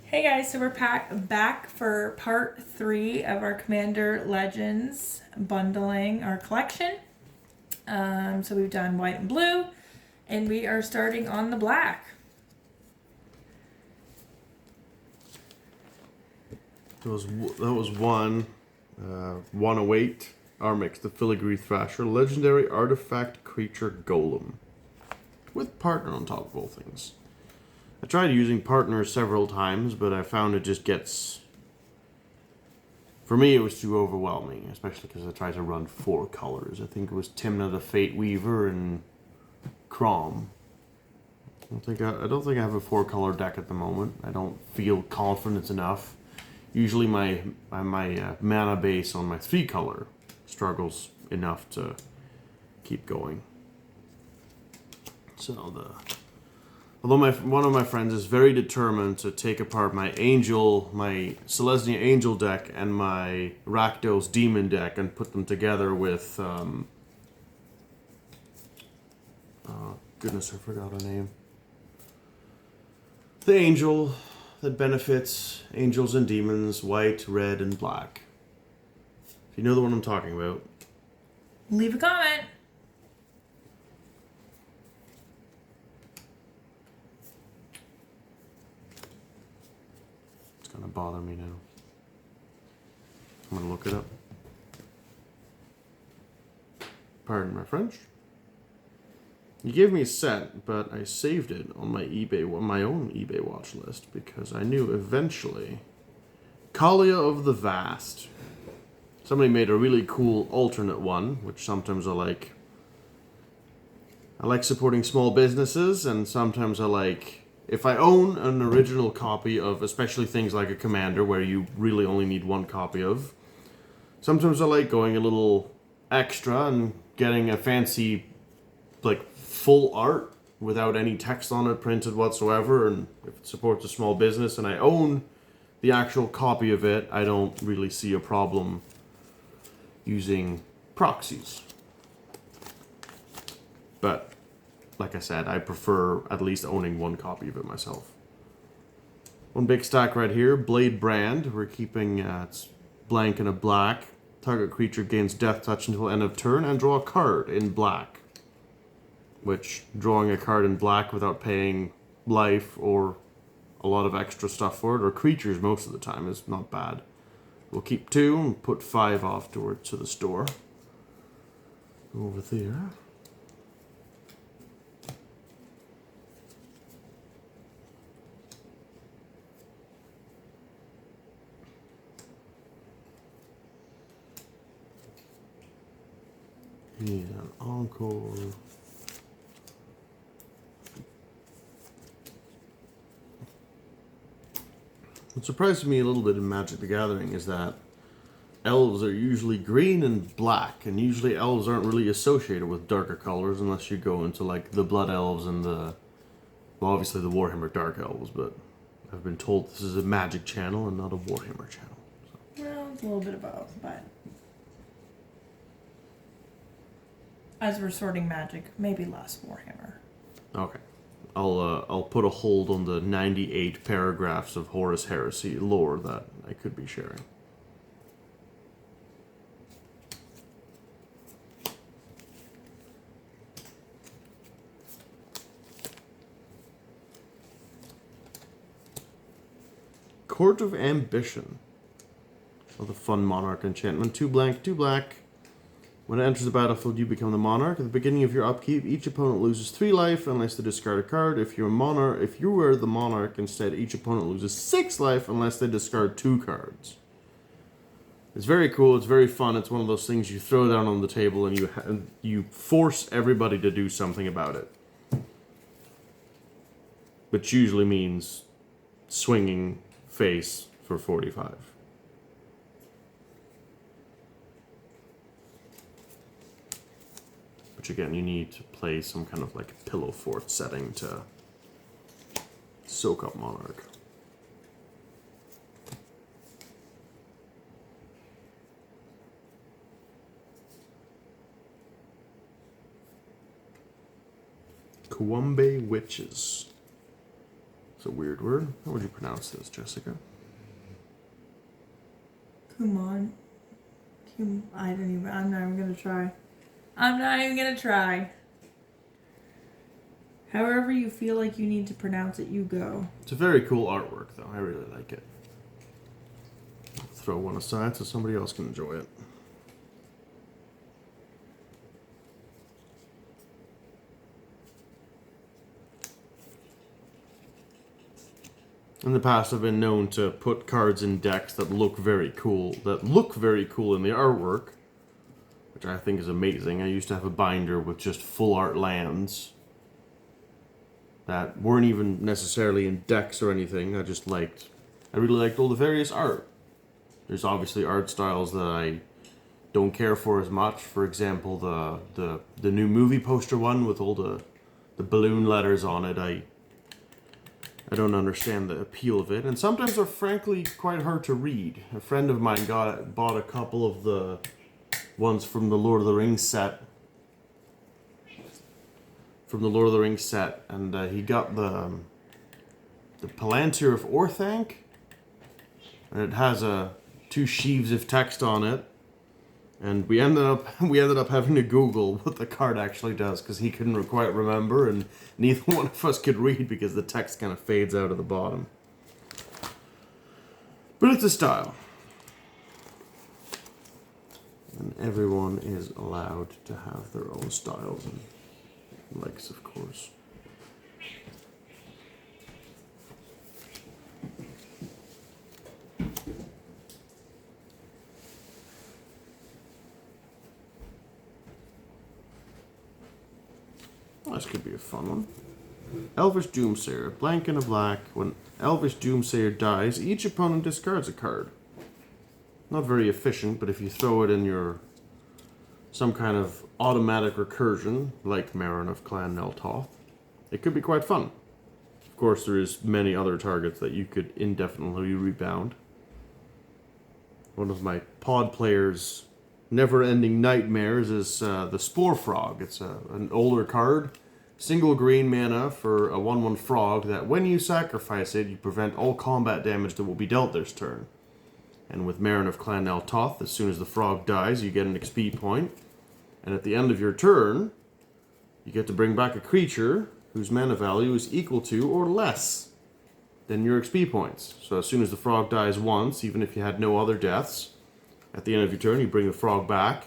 Hey guys, so we're back for part 3 of our Commander Legends bundling our collection. So we've done white and blue, and we are starting on the black. That was one. 108 Armix, the Filigree Thrasher, legendary artifact creature golem. With partner on top of all things. I tried using partner several times, but I found it just gets... For me, it was too overwhelming, especially because I tried to run 4 colors. I think it was Timna the Fate Weaver and Crom. I don't think I have a 4-color deck at the moment. I don't feel confident enough. Usually my mana base on my 3-color struggles enough to keep going. So although one of my friends is very determined to take apart my Selesnya Angel deck and my Rakdos Demon deck and put them together with goodness, I forgot her name. The Angel that benefits angels and demons, white, red, and black. If you know the one I'm talking about, Leave a comment. it's gonna bother me now. I'm gonna look it up. Pardon my French. You gave me a set, but I saved it on my own eBay watch list because I knew eventually Kalia of the Vast. Somebody made a really cool alternate one, which sometimes I like. I like supporting small businesses, and sometimes I like, if I own an original copy of, especially things like a Commander where you really only need 1 copy of, sometimes I like going a little extra and getting a fancy, like, full art without any text on it printed whatsoever, and if it supports a small business and I own the actual copy of it, I don't really see a problem using proxies. But like I said, I prefer at least owning 1 copy of it myself. One big stack right here, Blade Brand. We're keeping it's blank and a black. Target creature gains death touch until end of turn and draw a card in black. Which, drawing a card in black without paying life or a lot of extra stuff for it, or creatures most of the time, is not bad. We'll keep 2 and put 5 off to the store. Over there. And Encore. What surprises me a little bit in Magic the Gathering is that elves are usually green and black, and usually elves aren't really associated with darker colors unless you go into like the Blood Elves and well, obviously the Warhammer Dark Elves, but I've been told this is a Magic channel and not a Warhammer channel. So. Well, it's a little bit of both, but as we're sorting Magic, maybe less Warhammer. Okay. I'll put a hold on the 98 paragraphs of Horus Heresy lore that I could be sharing. Court of Ambition. Oh, the fun monarch enchantment. 2 blank, 2 black. When it enters the battlefield, you become the monarch. At the beginning of your upkeep, each opponent loses 3 life unless they discard a card. If you were the monarch instead, each opponent loses 6 life unless they discard 2 cards. It's very cool. It's very fun. It's one of those things you throw down on the table and you force everybody to do something about it. Which usually means swinging face for 45. Again, you need to play some kind of like pillow fort setting to soak up Monarch. Kuwambe Witches. It's a weird word. How would you pronounce this, Jessica? Kumon. I'm not even gonna try. I'm not even gonna try. However you feel like you need to pronounce it, you go. It's a very cool artwork, though. I really like it. I'll throw one aside so somebody else can enjoy it. In the past, I've been known to put cards in decks that look very cool in the artwork, which I think is amazing. I used to have a binder with just full art lands that weren't even necessarily in decks or anything. I really liked all the various art. There's obviously art styles that I don't care for as much. For example, the new movie poster one with all the balloon letters on it. I don't understand the appeal of it, and sometimes they're frankly quite hard to read. A friend of mine bought a couple of the ones from the Lord of the Rings set. And he got the Palantir of Orthanc, and it has two sheaves of text on it. And we ended up having to Google what the card actually does because he couldn't quite remember, and neither one of us could read because the text kind of fades out of the bottom. But it's a style, and everyone is allowed to have their own styles and likes, of course. This could be a fun one. Elvish Doomsayer. Blank and a black. When Elvish Doomsayer dies, each opponent discards a card. Not very efficient, but if you throw it in your some kind of automatic recursion, like Marin of Clan Neltoth, it could be quite fun. Of course, there is many other targets that you could indefinitely rebound. One of my pod players' never-ending nightmares is the Spore Frog. It's an older card. Single green mana for a 1/1 frog that when you sacrifice it, you prevent all combat damage that will be dealt this turn. And with Marin of Clan Neltoth, as soon as the frog dies, you get an XP point. And at the end of your turn, you get to bring back a creature whose mana value is equal to or less than your XP points. So as soon as the frog dies once, even if you had no other deaths, at the end of your turn, you bring the frog back.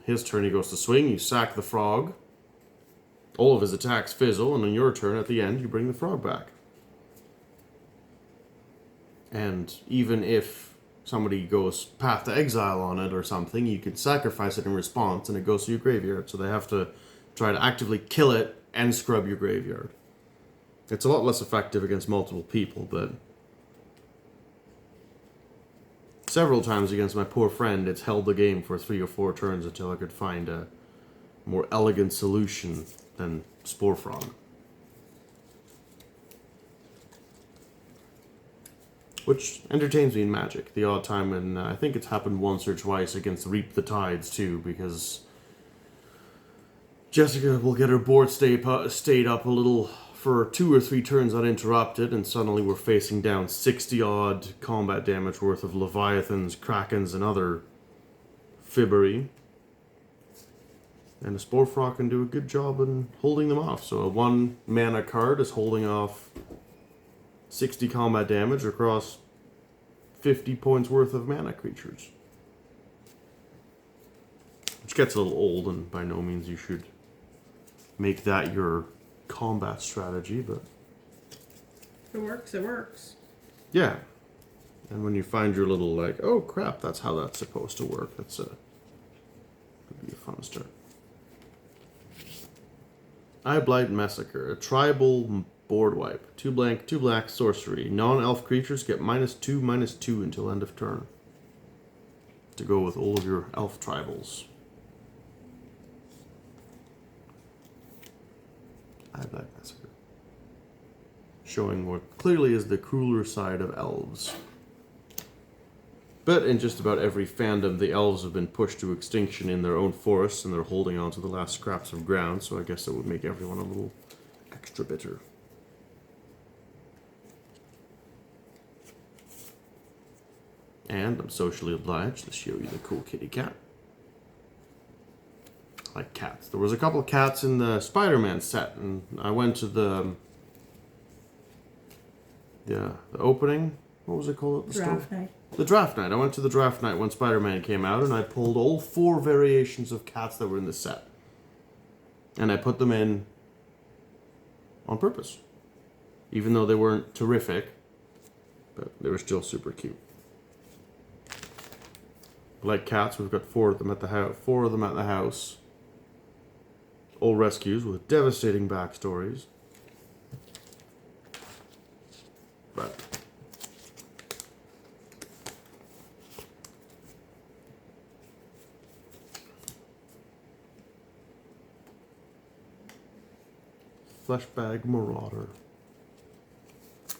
His turn, he goes to swing, you sack the frog. All of his attacks fizzle, and on your turn, at the end, you bring the frog back. And even if somebody goes Path to Exile on it or something, you can sacrifice it in response, and it goes to your graveyard. So they have to try to actively kill it and scrub your graveyard. It's a lot less effective against multiple people, but several times against my poor friend, it's held the game for 3 or 4 turns until I could find a more elegant solution than Spore Frog. Which entertains me in Magic. The odd time when I think it's happened once or twice against Reap the Tides too, because Jessica will get her board stayed up a little for 2 or 3 turns uninterrupted, and suddenly we're facing down 60 odd combat damage worth of Leviathans, Krakens, and other fibbery. And a Spore Frog can do a good job in holding them off. So a 1 mana card is holding off 60 combat damage across 50 points worth of mana creatures. Which gets a little old, and by no means you should make that your combat strategy, but If it works, it works. yeah. And when you find your little, like, oh crap, that's how that's supposed to work, could be a fun start. Eyeblight Massacre, a tribal board wipe. 2 blank, 2 black sorcery. Non-elf creatures get -2/-2 until end of turn. To go with all of your elf tribals. Eyeblight Massacre. Showing what clearly is the crueler side of elves. But in just about every fandom, the elves have been pushed to extinction in their own forests, and they're holding on to the last scraps of ground, so I guess it would make everyone a little extra bitter. And I'm socially obliged to show you the cool kitty cat. I like cats. There was a couple of cats in the Spider-Man set, and I went to the opening. What was it called at the Draft store? night. The draft night. I went to the draft night when Spider-Man came out, and I pulled all 4 variations of cats that were in the set. And I put them in on purpose. Even though they weren't terrific, but they were still super cute. Like cats, we've got 4 of them at the house. 4 of them at the house. All rescues with devastating backstories. But Fleshbag Marauder.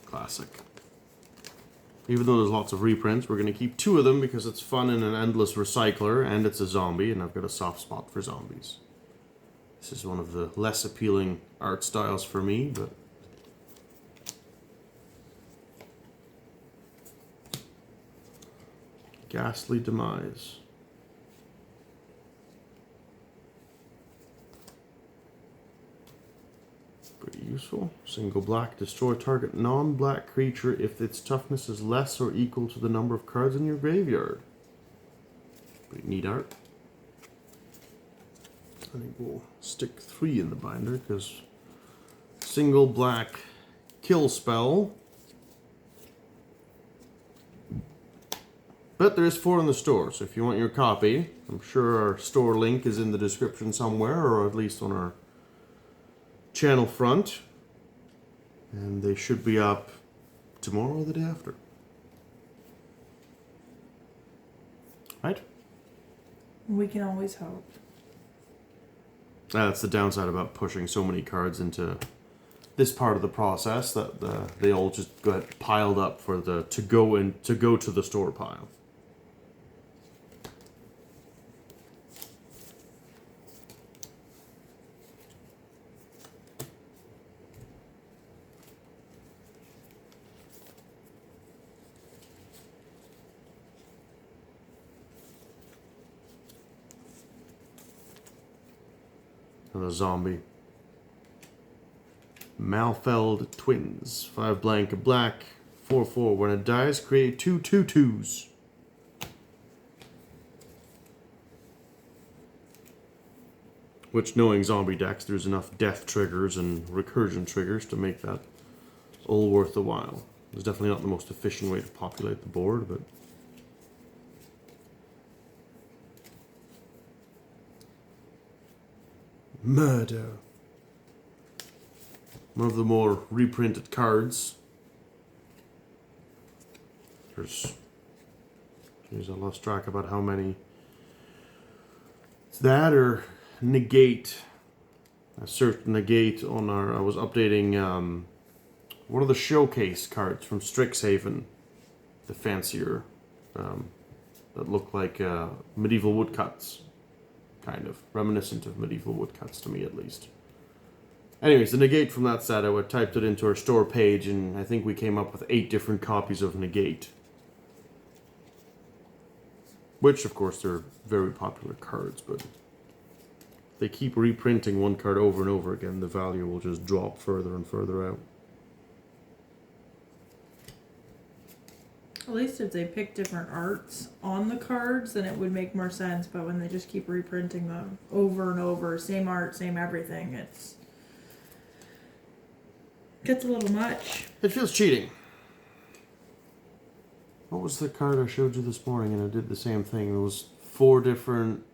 Classic. Even though there's lots of reprints, we're going to keep 2 of them because it's fun and an endless recycler, and it's a zombie, and I've got a soft spot for zombies. This is one of the less appealing art styles for me, but Ghastly Demise. Pretty useful. Single black, destroy target non-black creature if its toughness is less or equal to the number of cards in your graveyard. Pretty neat art. I think we'll stick 3 in the binder because single black kill spell. But there is 4 in the store, so if you want your copy, I'm sure our store link is in the description somewhere, or at least on our channel front, and they should be up tomorrow or the day after. Right? We can always hope. That's the downside about pushing so many cards into this part of the process, that they all just get piled up for the to go to the store pile. And a zombie. Malfeld Twins. 5 blank, a black, 4/4. When it dies, create 2 2/2s. Which, knowing zombie decks, there's enough death triggers and recursion triggers to make that all worth the while. It's definitely not the most efficient way to populate the board, but Murder. One of the more reprinted cards. There's... Jeez, I lost track about how many. It's that or Negate. I searched Negate on our... I was updating one of the showcase cards from Strixhaven. The fancier. That look like medieval woodcuts. Kind of. Reminiscent of medieval woodcuts to me, at least. Anyways, the Negate from that set, I typed it into our store page, and I think we came up with 8 different copies of Negate. Which, of course, they're very popular cards, but if they keep reprinting one card over and over again, the value will just drop further and further out. At least if they pick different arts on the cards, then it would make more sense. But when they just keep reprinting them over and over, same art, same everything, it gets a little much. It feels cheating. What was the card I showed you this morning and it did the same thing? It was 4 different...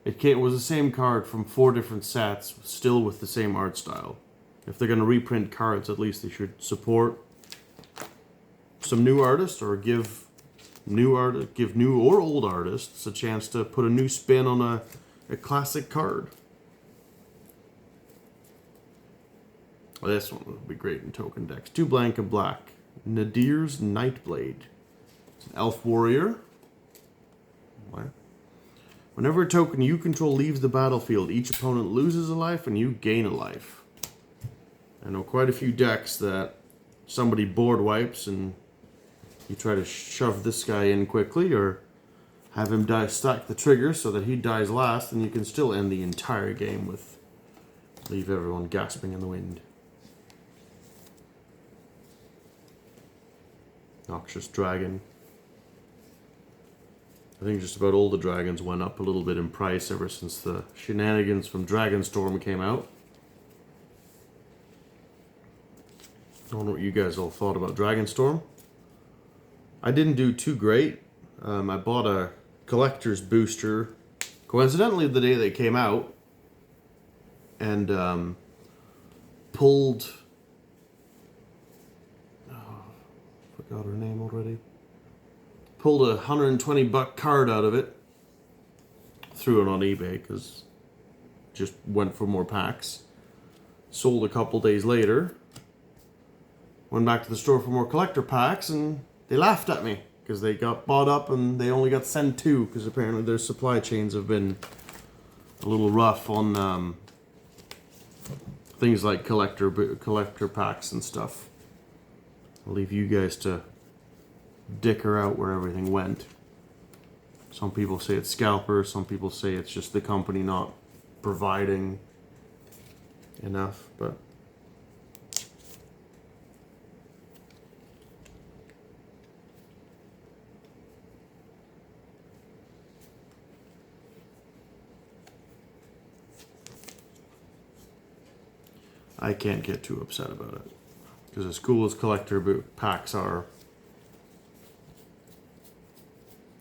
It was the same card from 4 different sets, still with the same art style. If they're going to reprint cards, at least they should support some new artists, or give new or old artists a chance to put a new spin on a classic card. Well, this one would be great in token decks. 2 blank and black. Nadir's Nightblade. It's an elf warrior. What? Whenever a token you control leaves the battlefield, each opponent loses a life and you gain a life. I know quite a few decks that somebody board wipes and You try to shove this guy in quickly, or have him stack the trigger so that he dies last, and you can still end the entire game with leave everyone gasping in the wind. Noxious Dragon. I think just about all the dragons went up a little bit in price ever since the shenanigans from Dragonstorm came out. I don't know what you guys all thought about Dragonstorm. I didn't do too great. I bought a collector's booster, coincidentally the day they came out, and pulled... Oh, forgot her name already. Pulled a $120 card out of it. Threw it on eBay because just went for more packs. Sold a couple days later. Went back to the store for more collector packs, and they laughed at me because they got bought up and they only got sent 2 because apparently their supply chains have been a little rough on things like collector packs and stuff. I'll leave you guys to dicker out where everything went. Some people say it's scalpers, some people say it's just the company not providing enough, but I can't get too upset about it. Because as cool as collector packs are,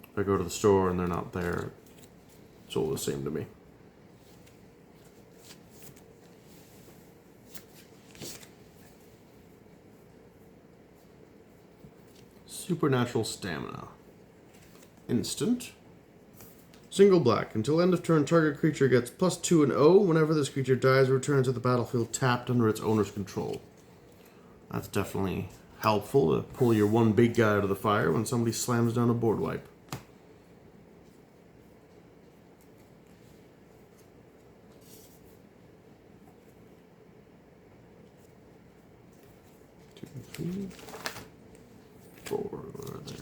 if I go to the store and they're not there, it's all the same to me. Supernatural Stamina. Instant. Single black. Until end of turn, target creature gets +2 and 0. Whenever this creature dies, it returns to the battlefield tapped under its owner's control. That's definitely helpful to pull your one big guy out of the fire when somebody slams down a board wipe. Two, 3, 4 there.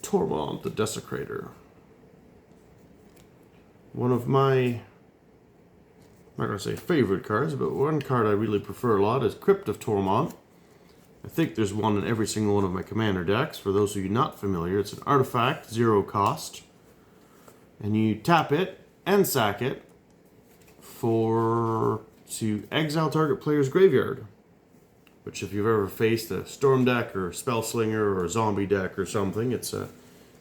Tormund the Desecrator. One of my, I'm not going to say favorite cards, but one card I really prefer a lot is Crypt of Tormund. I think there's one in every single one of my commander decks. For those of you not familiar, it's an artifact, 0 cost. And you tap it and sack it to exile target player's graveyard. Which if you've ever faced a storm deck or spellslinger or a zombie deck or something, it can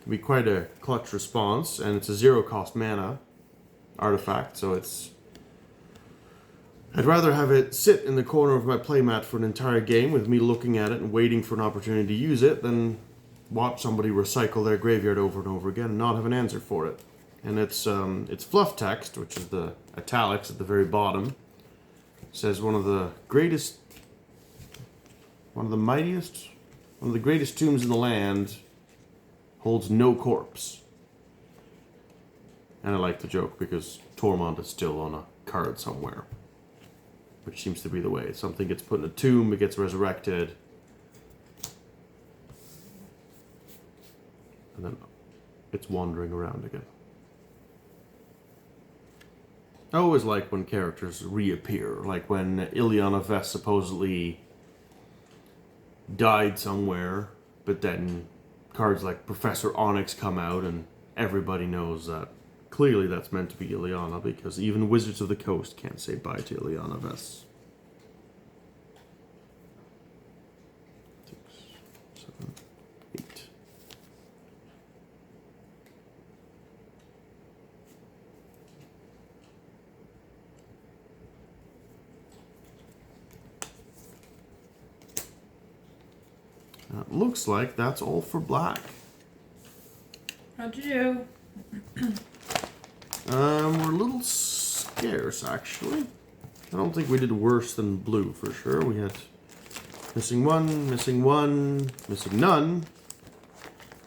be quite a clutch response, and it's a 0 cost mana artifact, so I'd rather have it sit in the corner of my playmat for an entire game with me looking at it and waiting for an opportunity to use it than watch somebody recycle their graveyard over and over again and not have an answer for it. And it's fluff text, which is the italics at the very bottom. It says one of the greatest tombs in the land holds no corpse. And I like the joke because Tormund is still on a card somewhere. Which seems to be the way. Something gets put in a tomb, it gets resurrected. And then it's wandering around again. I always like when characters reappear. Like when Ileana Vest supposedly died somewhere, but then cards like Professor Onyx come out and everybody knows that clearly that's meant to be Ileana, because even Wizards of the Coast can't say bye to Ileana Vest. 6, 7, 8. Looks like that's all for black. How'd you do? We're a little scarce, actually. I don't think we did worse than blue, for sure. We had Missing one, missing one, missing none.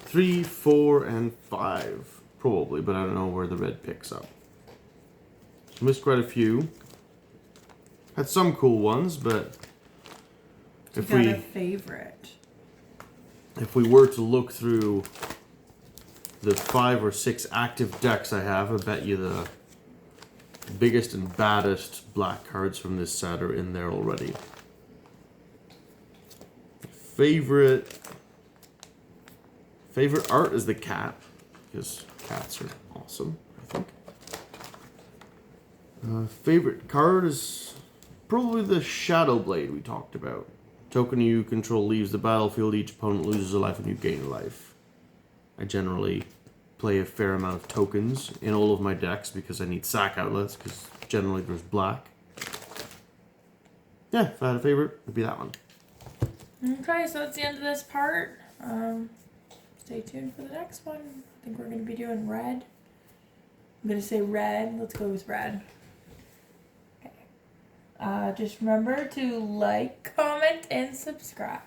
3, 4, and 5. Probably, but I don't know where the red picks up. So missed quite a few. Had some cool ones, but if you got a favorite. If we were to look through the 5 or 6 active decks I have, I bet you the biggest and baddest black cards from this set are in there already. Favorite art is the cat, because cats are awesome, I think. Favorite card is probably the Shadow Blade we talked about. Token you control leaves the battlefield, each opponent loses a life and you gain a life. I generally play a fair amount of tokens in all of my decks because I need sack outlets, because generally there's black. Yeah, if I had a favorite, it'd be that one. Okay, so that's the end of this part. Stay tuned for the next one. I think we're going to be doing red. I'm going to say red. Let's go with red. Okay. Just remember to like, comment, and subscribe.